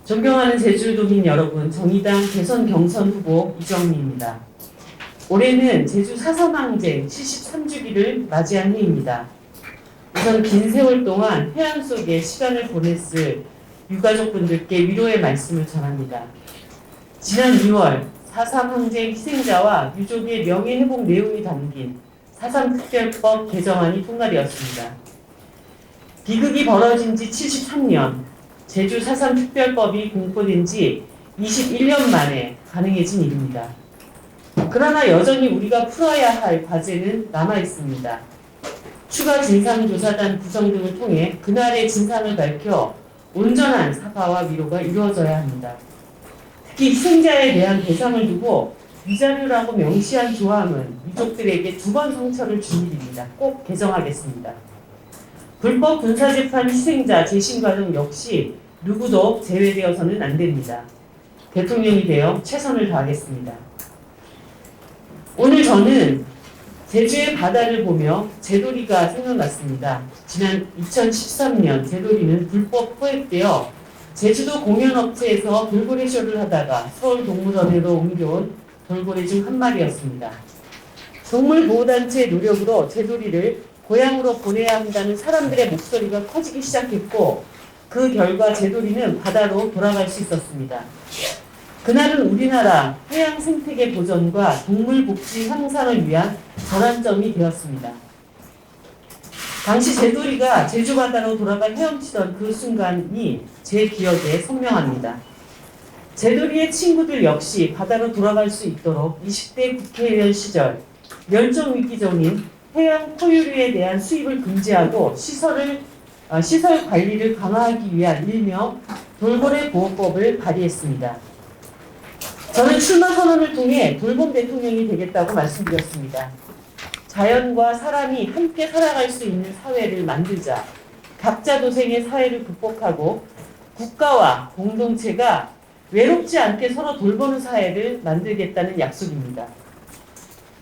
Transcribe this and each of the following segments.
존경하는 제주도민 여러분, 정의당 대선 경선 후보 이정미입니다. 올해는 제주 4.3 항쟁 73주기를 맞이한 해입니다. 우선 긴 세월 동안 해안 속에 시간을 보냈을 유가족분들께 위로의 말씀을 전합니다. 지난 2월 4.3 항쟁 희생자와 유족의 명예회복 내용이 담긴 4.3 특별법 개정안이 통과되었습니다. 비극이 벌어진 지 73년, 제주 4.3 특별법이 공포된 지 21년 만에 가능해진 일입니다. 그러나 여전히 우리가 풀어야 할 과제는 남아 있습니다. 추가 진상조사단 구성 등을 통해 그날의 진상을 밝혀 온전한 사과와 위로가 이루어져야 합니다. 특히 희생자에 대한 배상을 두고 위자료라고 명시한 조항은 유족들에게 2번 상처를 준 일입니다. 꼭 개정하겠습니다. 불법 군사재판 희생자 재심 과정 역시 누구도 제외되어서는 안 됩니다. 대통령이 되어 최선을 다하겠습니다. 오늘 저는 제주의 바다를 보며 제도리가 생각났습니다. 지난 2013년 제도리는 불법 포획되어 제주도 공연업체에서 돌고래 쇼를 하다가 서울동물원으로 옮겨온 돌고래 중 한 마리였습니다. 동물보호단체의 노력으로 제도리를 고향으로 보내야 한다는 사람들의 목소리가 커지기 시작했고 그 결과 제도리는 바다로 돌아갈 수 있었습니다. 그날은 우리나라 해양 생태계 보전과 동물 복지 향상을 위한 전환점이 되었습니다. 당시 제도리가 제주 바다로 돌아가 헤엄치던 그 순간이 제 기억에 선명합니다. 제도리의 친구들 역시 바다로 돌아갈 수 있도록 20대 국회의원 시절 멸종위기종인 해양 포유류에 대한 수입을 금지하고 시설 관리를 강화하기 위한 일명 돌고래 보호법을 발의했습니다. 저는 출마 선언을 통해 돌봄 대통령이 되겠다고 말씀드렸습니다. 자연과 사람이 함께 살아갈 수 있는 사회를 만들자. 각자 도생의 사회를 극복하고 국가와 공동체가 외롭지 않게 서로 돌보는 사회를 만들겠다는 약속입니다.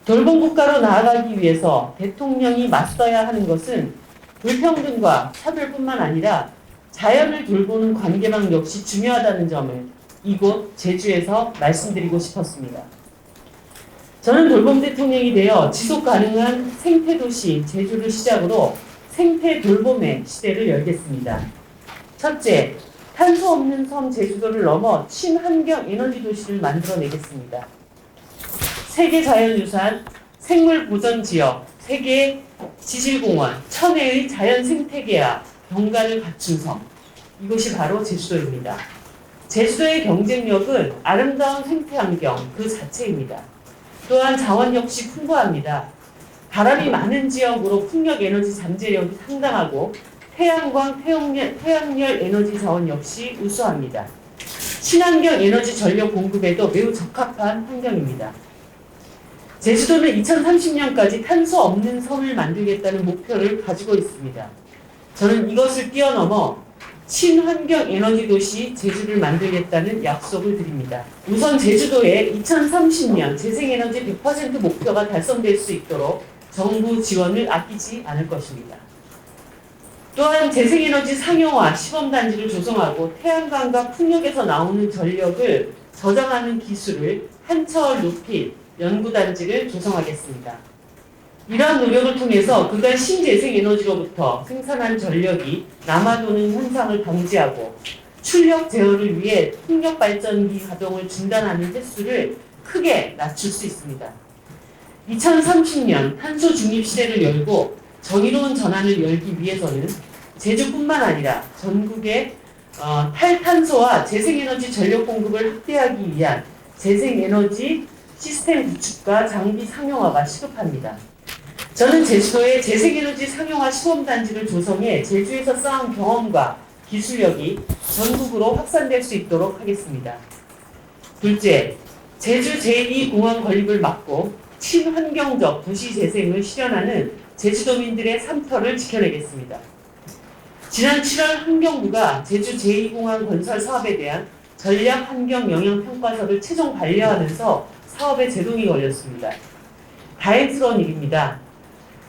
돌봄 국가로 나아가기 위해서 대통령이 맞서야 하는 것은 불평등과 차별뿐만 아니라 자연을 돌보는 관계망 역시 중요하다는 점을 이곳 제주에서 말씀드리고 싶었습니다. 저는 돌봄 대통령이 되어 지속 가능한 생태도시 제주를 시작으로 생태 돌봄의 시대를 열겠습니다. 첫째, 탄소 없는 섬 제주도를 넘어 친환경 에너지 도시를 만들어내겠습니다. 세계 자연유산, 생물보전지역, 세계 지질공원, 천혜의 자연생태계와 경관을 갖춘 섬, 이곳이 바로 제주도입니다. 제주도의 경쟁력은 아름다운 생태환경 그 자체입니다. 또한 자원 역시 풍부합니다. 바람이 많은 지역으로 풍력에너지 잠재력이 상당하고 태양광, 태양열 에너지 자원 역시 우수합니다. 친환경 에너지 전력 공급에도 매우 적합한 환경입니다. 제주도는 2030년까지 탄소 없는 섬을 만들겠다는 목표를 가지고 있습니다. 저는 이것을 뛰어넘어 친환경 에너지 도시 제주를 만들겠다는 약속을 드립니다. 우선 제주도의 2030년 재생에너지 100% 목표가 달성될 수 있도록 정부 지원을 아끼지 않을 것입니다. 또한 재생에너지 상용화 시범단지를 조성하고 태양광과 풍력에서 나오는 전력을 저장하는 기술을 한 차원 높일 연구단지를 조성하겠습니다. 이러한 노력을 통해서 그간 신재생에너지로부터 생산한 전력이 남아도는 현상을 방지하고 출력 제어를 위해 풍력발전기 가동을 중단하는 횟수를 크게 낮출 수 있습니다. 2030년 탄소 중립 시대를 열고 정의로운 전환을 열기 위해서는 제주뿐만 아니라 전국의 탈탄소와 재생에너지 전력 공급을 확대하기 위한 재생에너지 시스템 구축과 장비 상용화가 시급합니다. 저는 제주도에 재생에너지 상용화 시범단지를 조성해 제주에서 쌓은 경험과 기술력이 전국으로 확산될 수 있도록 하겠습니다. 둘째, 제주 제2공항 건립을 막고 친환경적 도시 재생을 실현하는 제주도민들의 삶터를 지켜내겠습니다. 지난 7월 환경부가 제주 제2공항 건설 사업에 대한 전략 환경 영향 평가서를 최종 반려하면서 사업에 제동이 걸렸습니다. 다행스러운 일입니다.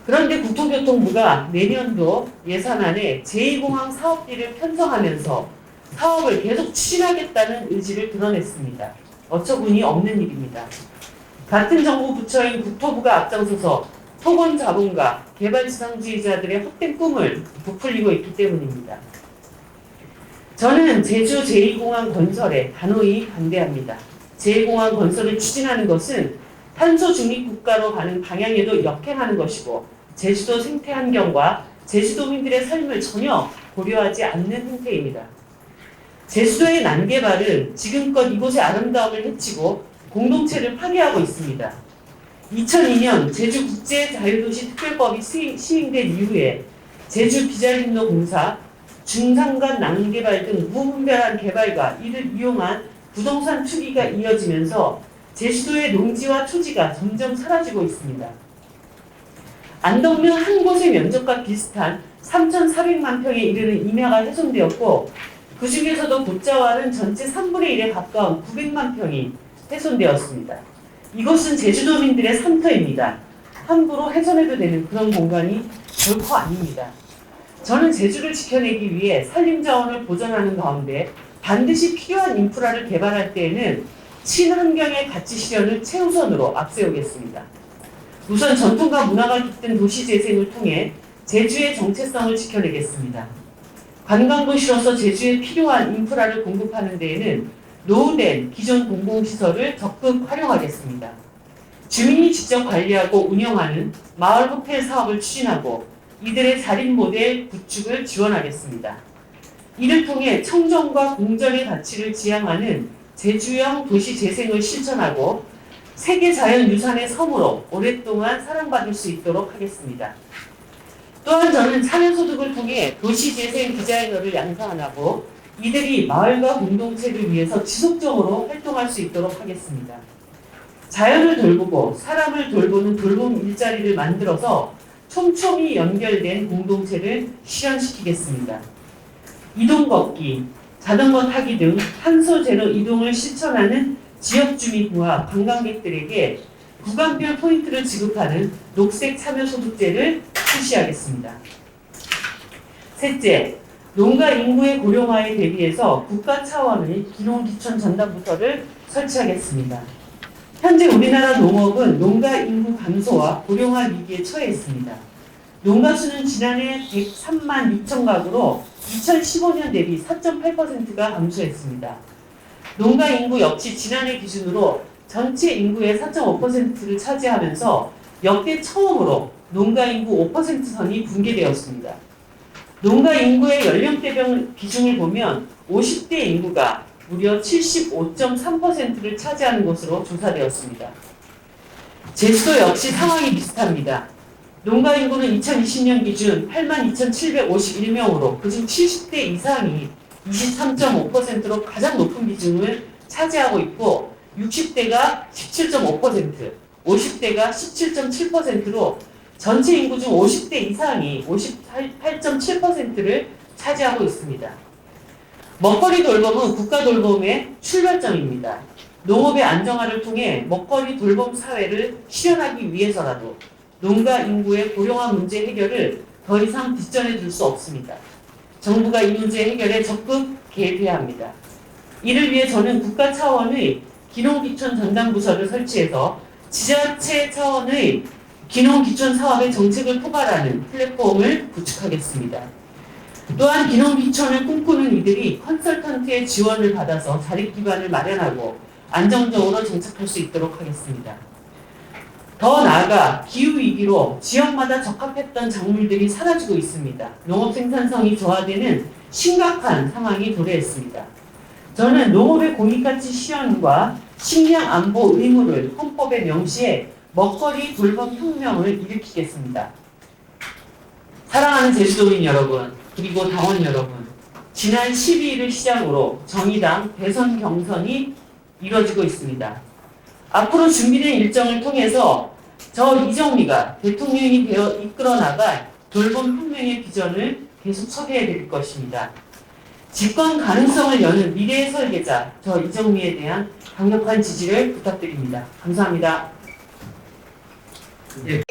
그런데 국토교통부가 내년도 예산안에 제2공항 사업비를 편성하면서 사업을 계속 추진하겠다는 의지를 드러냈습니다. 어처구니 없는 일입니다. 같은 정부 부처인 국토부가 앞장서서 토건 자본가, 개발지상주의자들의 헛된 꿈을 부풀리고 있기 때문입니다. 저는 제주 제2공항 건설에 단호히 반대합니다. 제2공항 건설을 추진하는 것은 탄소 중립 국가로 가는 방향에도 역행하는 것이고 제주도 생태 환경과 제주도민들의 삶을 전혀 고려하지 않는 행태입니다. 제주도의 난개발은 지금껏 이곳의 아름다움을 해치고 공동체를 파괴하고 있습니다. 2002년 제주국제자유도시특별법이 시행된 이후에 제주 비자림로 공사, 중산간 난개발 등 무분별한 개발과 이를 이용한 부동산 투기가 이어지면서 제주도의 농지와 초지가 점점 사라지고 있습니다. 안덕면 한 곳의 면적과 비슷한 3,400만 평에 이르는 임야가 훼손되었고 그 중에서도 곶자왈은 전체 3분의 1에 가까운 900만 평이 훼손되었습니다. 이것은 제주도민들의 산터입니다. 함부로 훼손해도 되는 그런 공간이 결코 아닙니다. 저는 제주를 지켜내기 위해 산림자원을 보존하는 가운데 반드시 필요한 인프라를 개발할 때에는 친환경의 가치 실현을 최우선으로 앞세우겠습니다. 우선 전통과 문화가 깃든 도시재생을 통해 제주의 정체성을 지켜내겠습니다. 관광도시로서 제주에 필요한 인프라를 공급하는 데에는 노후된 기존 공공시설을 적극 활용하겠습니다. 주민이 직접 관리하고 운영하는 마을 호텔 사업을 추진하고 이들의 자립 모델 구축을 지원하겠습니다. 이를 통해 청정과 공정의 가치를 지향하는 제주형 도시재생을 실천하고 세계자연유산의 섬으로 오랫동안 사랑받을 수 있도록 하겠습니다. 또한 저는 참여소득을 통해 도시재생 디자이너를 양성하고 이들이 마을과 공동체를 위해서 지속적으로 활동할 수 있도록 하겠습니다. 자연을 돌보고 사람을 돌보는 돌봄 일자리를 만들어서 촘촘히 연결된 공동체를 실현시키겠습니다. 이동 걷기, 자전거 타기 등 탄소 제로 이동을 실천하는 지역주민과 관광객들에게 구간별 포인트를 지급하는 녹색 참여소득제를 실시하겠습니다. 셋째, 농가 인구의 고령화에 대비해서 국가 차원의 기농기촌 전담부서를 설치하겠습니다. 현재 우리나라 농업은 농가 인구 감소와 고령화 위기에 처해 있습니다. 농가 수는 지난해 103만 6천 가구로 2015년 대비 4.8%가 감소했습니다. 농가 인구 역시 지난해 기준으로 전체 인구의 4.5%를 차지하면서 역대 처음으로 농가 인구 5%선이 붕괴되었습니다. 농가 인구의 연령대별 비중을 보면 50대 인구가 무려 75.3%를 차지하는 것으로 조사되었습니다. 제주도 역시 상황이 비슷합니다. 농가 인구는 2020년 기준 82,751명으로 그중 70대 이상이 23.5%로 가장 높은 비중을 차지하고 있고 60대가 17.5%, 50대가 17.7%로 전체 인구 중 50대 이상이 58.7%를 차지하고 있습니다. 먹거리 돌봄은 국가 돌봄의 출발점입니다. 농업의 안정화를 통해 먹거리 돌봄 사회를 실현하기 위해서라도 농가 인구의 고령화 문제 해결을 더 이상 뒷전에 둘 수 없습니다. 정부가 이 문제 해결에 적극 개입해야 합니다. 이를 위해 저는 국가 차원의 기농기촌 전담부서를 설치해서 지자체 차원의 기농기촌 사업의 정책을 포괄하는 플랫폼을 구축하겠습니다. 또한 기농기촌을 꿈꾸는 이들이 컨설턴트의 지원을 받아서 자립기반을 마련하고 안정적으로 정착할 수 있도록 하겠습니다. 더 나아가 기후위기로 지역마다 적합했던 작물들이 사라지고 있습니다. 농업 생산성이 저하되는 심각한 상황이 도래했습니다. 저는 농업의 공익가치 실현과 식량 안보 의무를 헌법에 명시해 먹거리 돌봄 혁명을 일으키겠습니다. 사랑하는 제주도민 여러분, 그리고 당원 여러분, 지난 12일을 시작으로 정의당 대선 경선이 이뤄지고 있습니다. 앞으로 준비된 일정을 통해서 저 이정미가 대통령이 되어 이끌어 나갈 돌봄 혁명의 비전을 계속 소개해 드릴 것입니다. 집권 가능성을 여는 미래의 설계자 저 이정미에 대한 강력한 지지를 부탁드립니다. 감사합니다. 예.